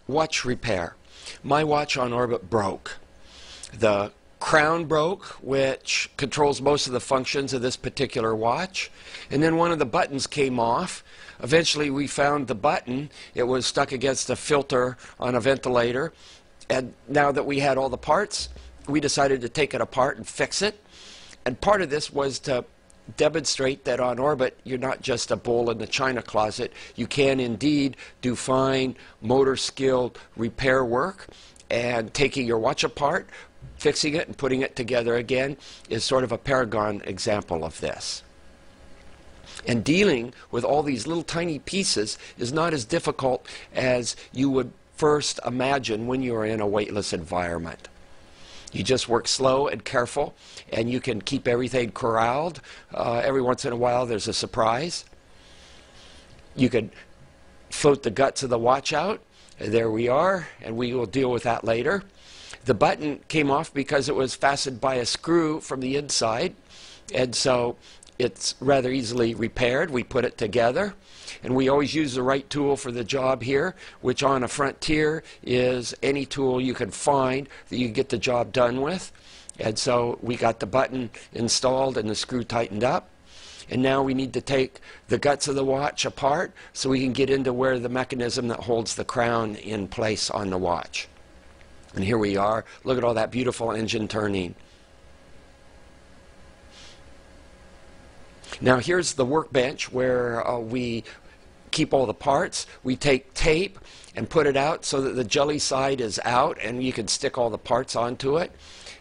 watch repair. My watch on orbit broke. The crown broke, which controls most of the functions of this particular watch, and then one of the buttons came off. Eventually we found the button. It was stuck against a filter on a ventilator, and now that we had all the parts, we decided to take it apart and fix it. And part of this was to demonstrate that on orbit you're not just a bull in the china closet. You can indeed do fine motor skilled repair work, and taking your watch apart, fixing it and putting it together again is sort of a paragon example of this. And dealing with all these little tiny pieces is not as difficult as you would first imagine when you are in a weightless environment. You just work slow and careful, and you can keep everything corralled. Every once in a while there's a surprise. You can float the guts of the watch out. There we are, and we will deal with that later. The button came off because it was fastened by a screw from the inside, and so it's rather easily repaired. We put it together, and we always use the right tool for the job here, which on a Frontier is any tool you can find that you get the job done with. And so we got the button installed and the screw tightened up. And now we need to take the guts of the watch apart so we can get into where the mechanism that holds the crown in place on the watch. And here we are. Look at all that beautiful engine turning. Now here's the workbench where we keep all the parts. We take tape and put it out so that the jelly side is out and you can stick all the parts onto it.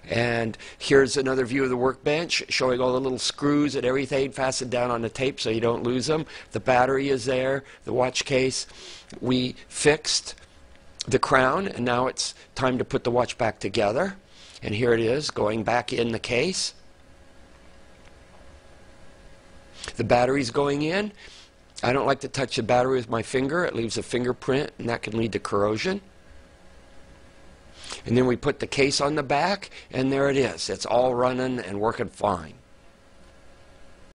And here's another view of the workbench showing all the little screws and everything fastened down on the tape so you don't lose them. The battery is there, the watch case. We fixed the crown, and now it's time to put the watch back together. And here it is going back in the case. The battery's going in. I don't like to touch the battery with my finger. It leaves a fingerprint, and that can lead to corrosion. And then we put the case on the back, and there it is. It's all running and working fine.